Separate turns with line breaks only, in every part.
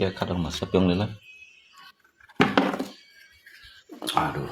Kelihatan dong mas, siapa yang lila? Aduh.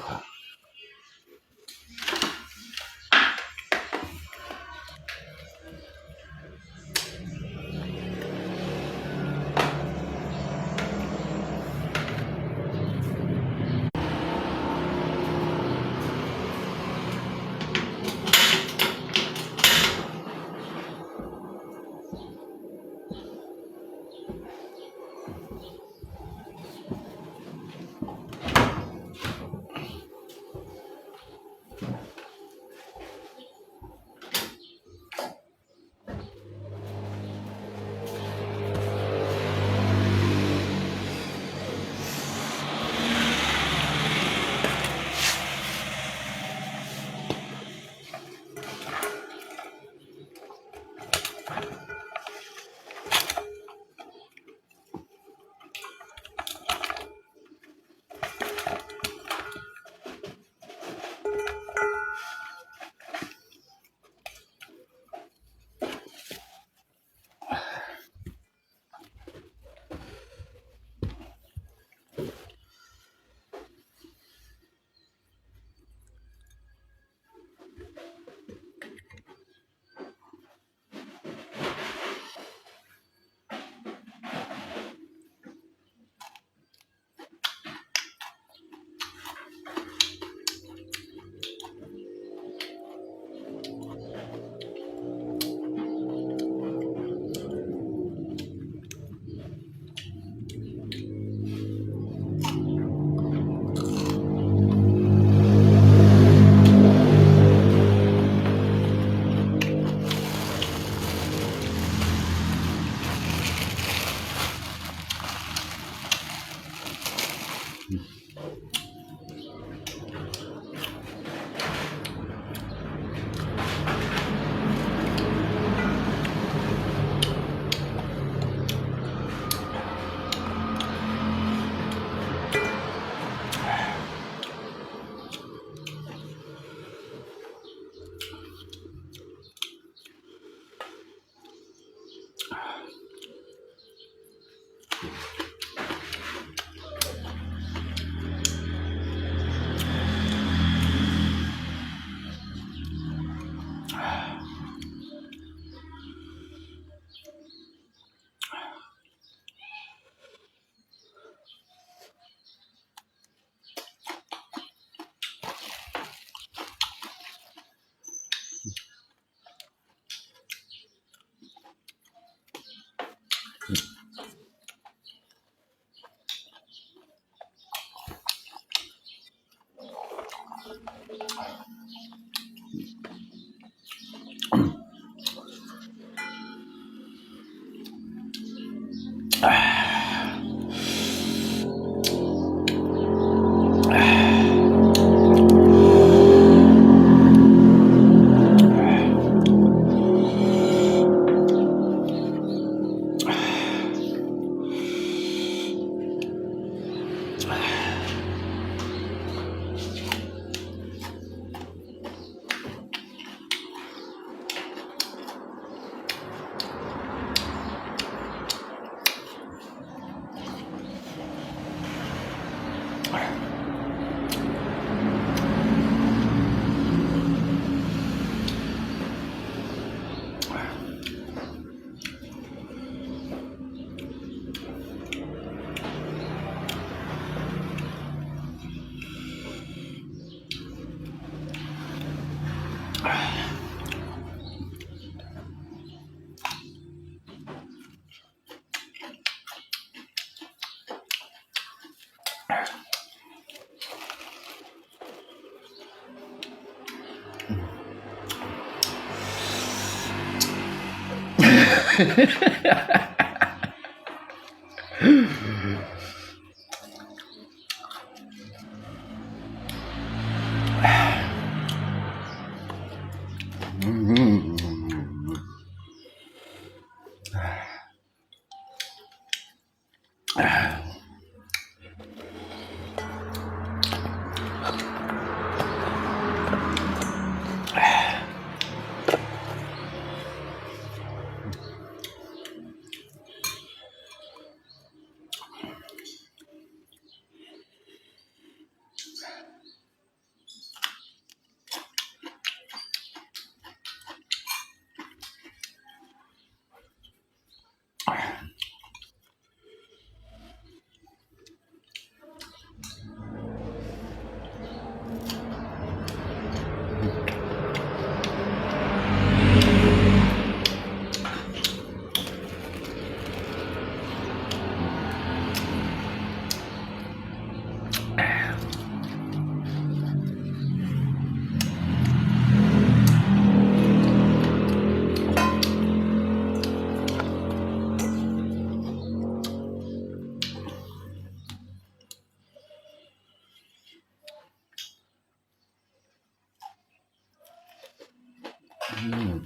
Hmm.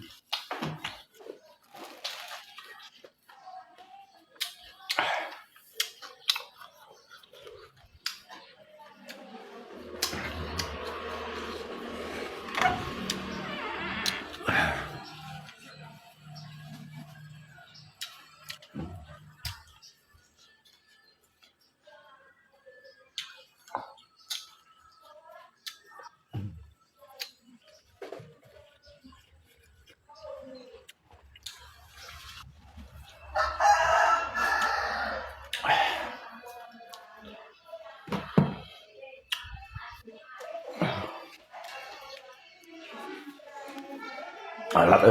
Alat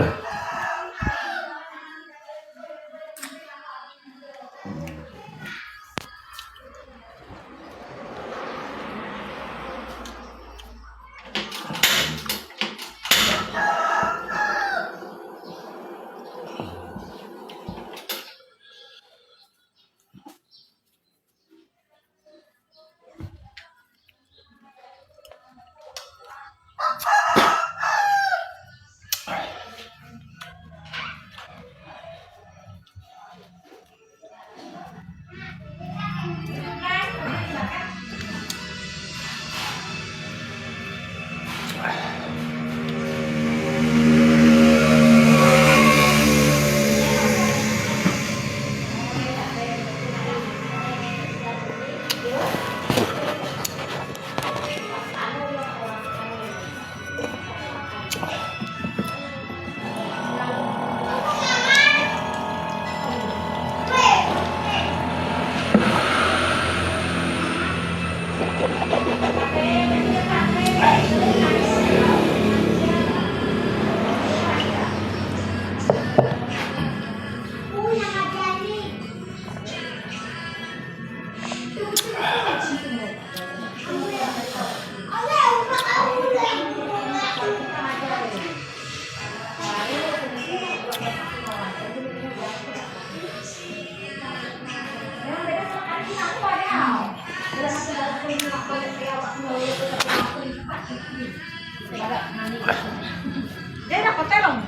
Dia dapat telong.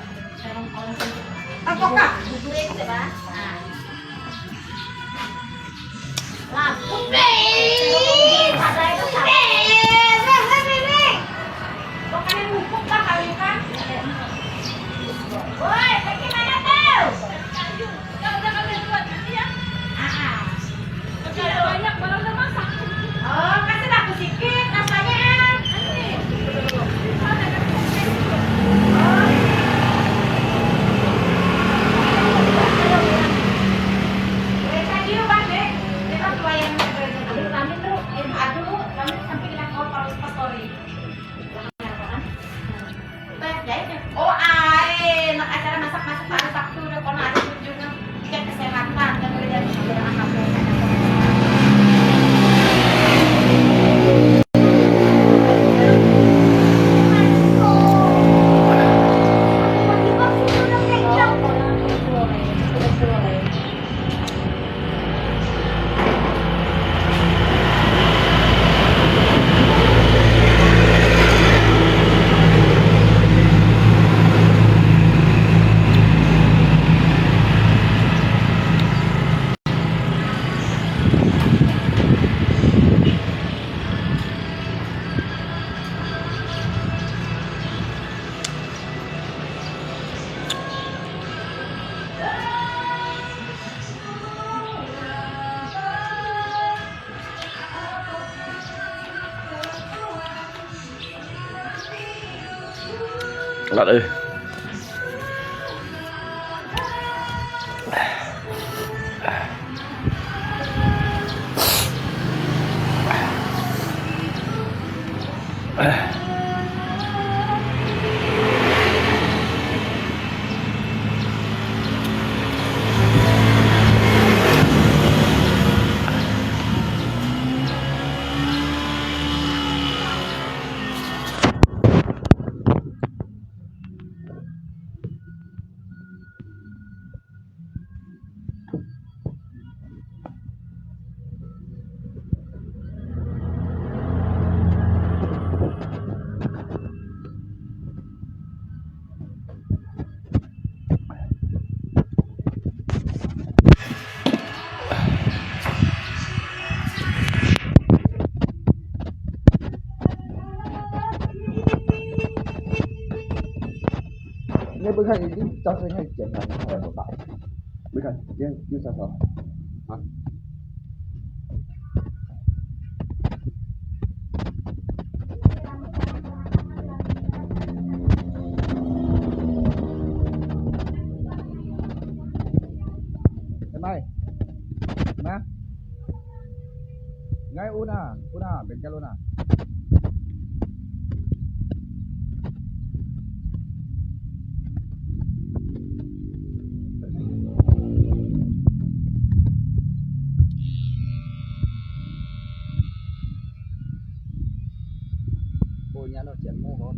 Apa kak?
Duit coba. Lah, putih. Ada itu
Pokoknya hukum kak kali kan?
woi, bagaimana tuh?
Udah kalian buat ya? Udah banyak barang udah masak.
Oh, kasih aku sedikit rasanya. Oh, nak acara masak-masak hari Sabtu udah kono ada kunjungan cek kesehatan kan udah jadi anak aku.
Alat
Nghe bữa khai đi cho tôi ngay chuyện này ở một tại. Bữa khai, đi sao sao? Hả? Em ơi, má. Ngay Una, bên cái luôn à. Ôi nhà nó chém mô con.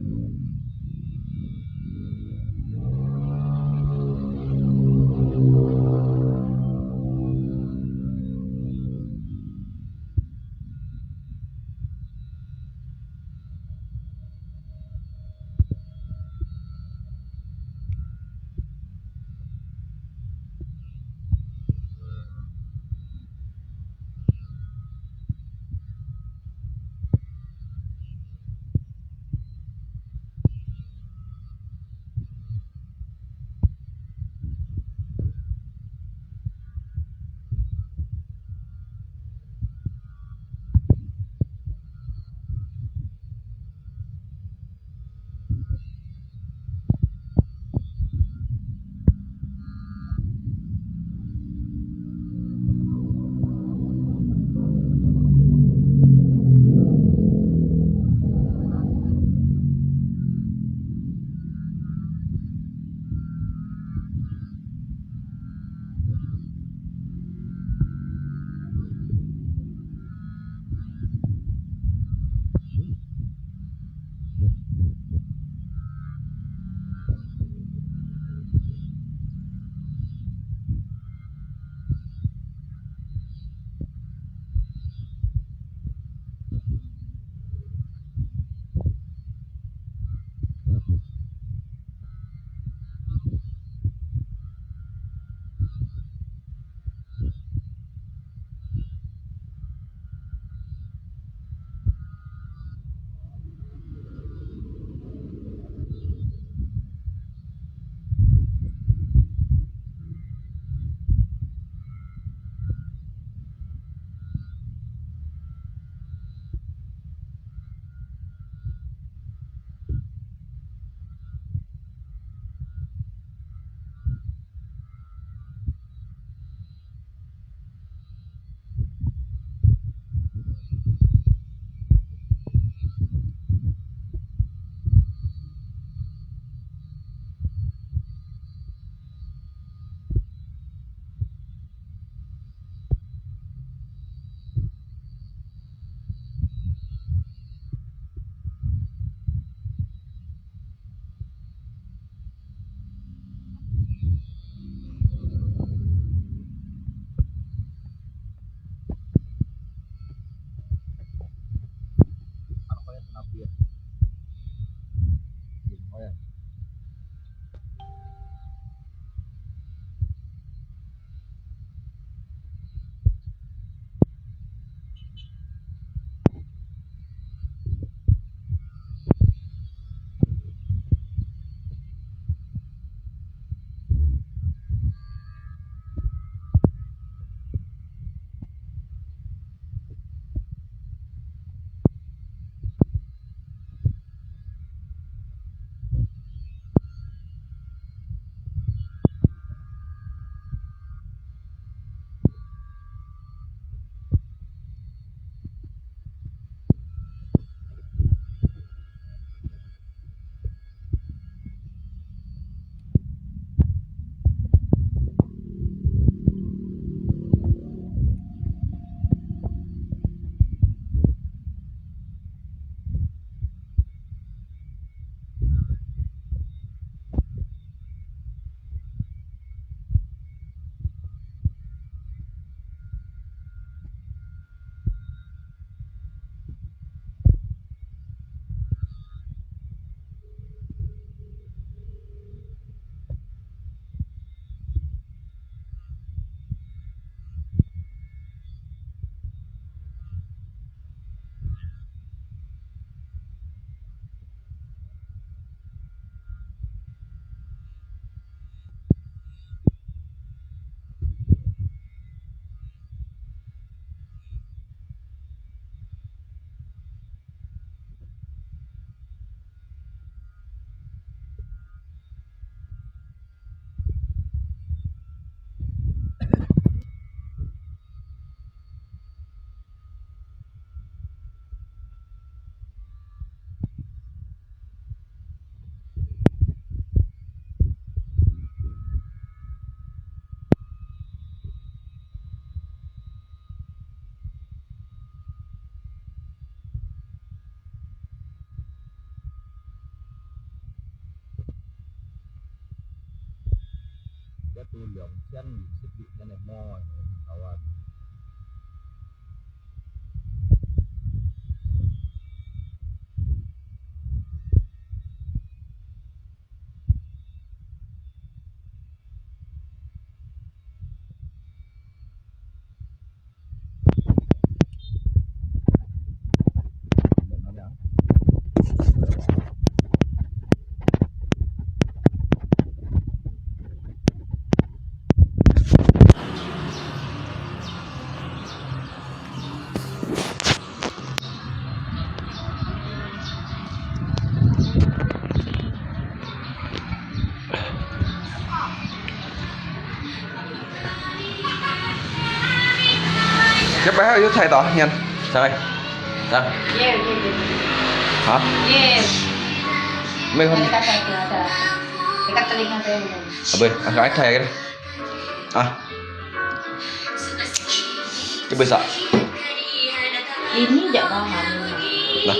tu liang cian sip di nya mo kawan cái bé yếu thay tỏ nhanh sao đây sao hả mấy hôm
Dekat telinga saya.
Abe, angkat thay cái đi cái bisa
Ini jangan
nah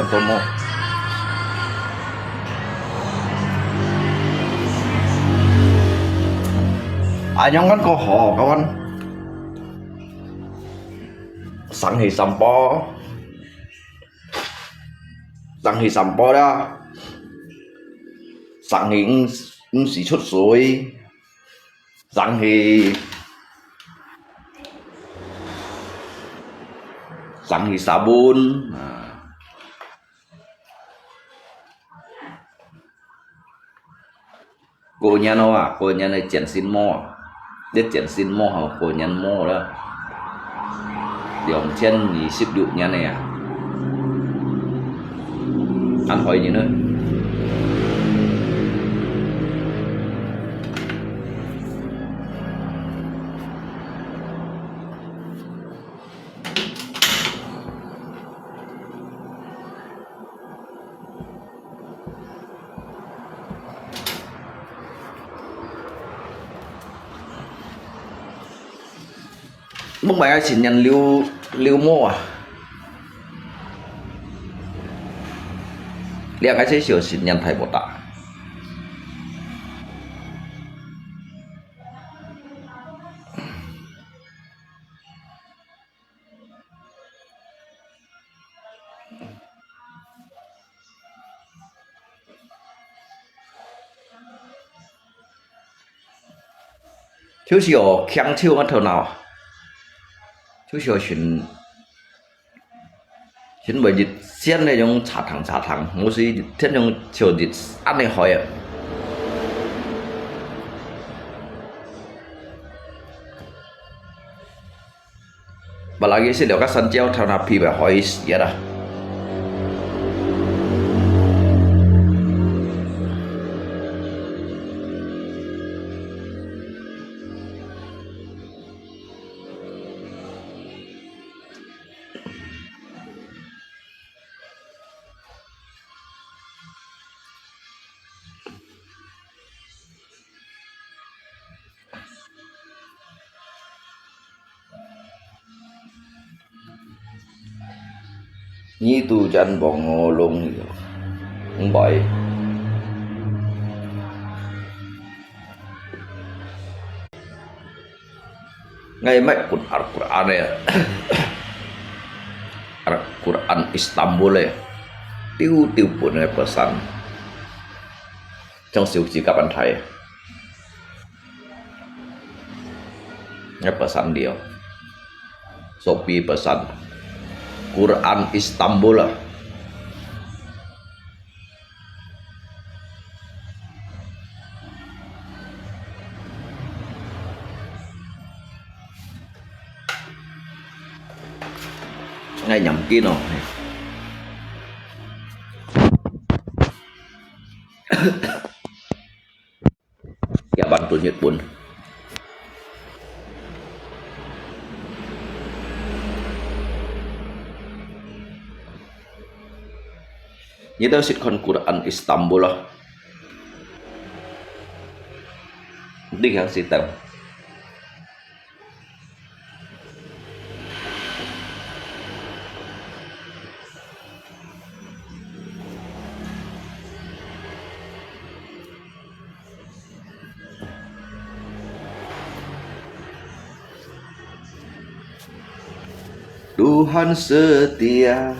promo anyong kan koho kawan sang hi sampo đó sang hi xỉ chút suối sang hi sabun cô nhà nó cô nhà này chuyển xin mò biết chuyển xin mò hoặc cô nhà mò đó điều trên thì ship được nhà này ăn hỏi gì nữa mong bài chỉ nhận lưu mô两个这小新年太不大，就是有强抽个头脑，就是有寻为日先那种茶汤，我是这种就日安尼开啊。Và lagi sih dia kan jauh tahun api berhois ya dah. Nhi tu chân bọn ngô luôn không bậy ngay mấy cuốn Al-Quran này Al-Quran Istanbul này tiêu pun này pesan trong siêu chỉ kapan thầy ngay pesan dia Shopee pesan Quran Istanbul lah. Ngay nhầm kia nó ya bantu nyet pun như tao sit con Quran Istanbul lah đi hàng si tao Tuhan setia.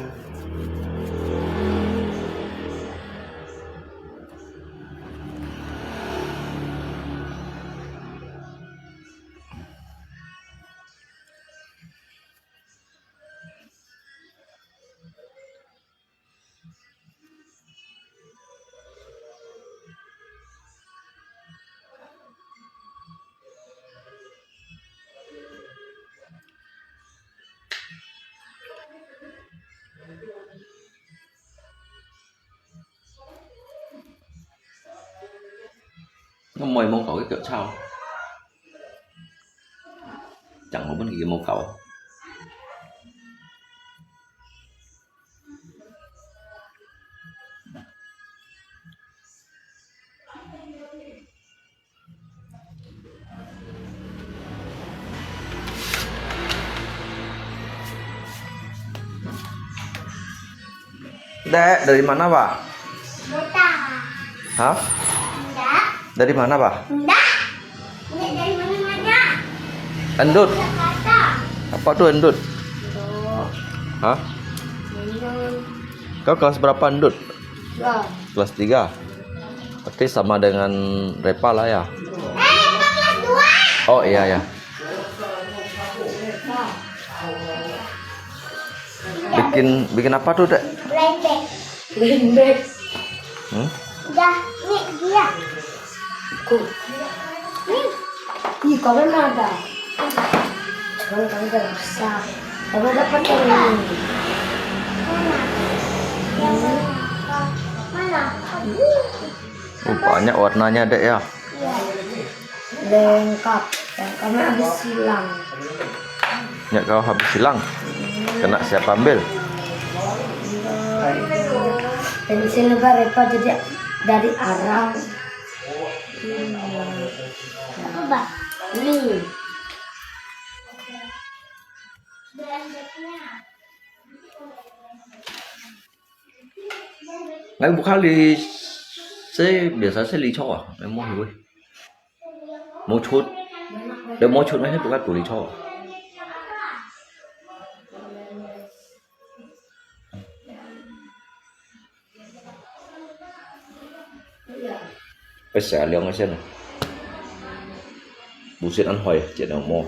Nó mời môn khẩu cái kiểu sao chẳng có bất kỳ môn khẩu. Dek, dari mana Pak?
Buta.
Hah?
Enggak.
Dari mana Pak?
Enggak. Enggak dari mana-mana.
Endut.
Jakarta.
Apa tuh endut?
Tuh.
Hah?
Minum.
Kau kelas berapa endut?
Wah.
Kelas 3. Berarti sama dengan Repa lah ya.
Kita kelas 2.
Oh iya ya. Bikin apa tuh, Dek?
Blendek. Blendek.
Dah,
nih dia. Nih. Ih, kau kan ada. Kalau kamu udah rusak. Kamu dapat yang ini. Mana?
Banyak warnanya, Dek ya.
Iya. Lengkap. Dan kami habis silang.
Ya kau habis hilang. Kena siapa ambil?
Pensil lebar Repa jadi dari Arab. Apa? Ini.
Ngày bukan li saya biasa saya li cho à? Em mua rồi. Mua chút. Để mua chút này bukan tuli cho. Phải xả liều ngay xem này. Bù xịt ăn hoài chuyện nào mua.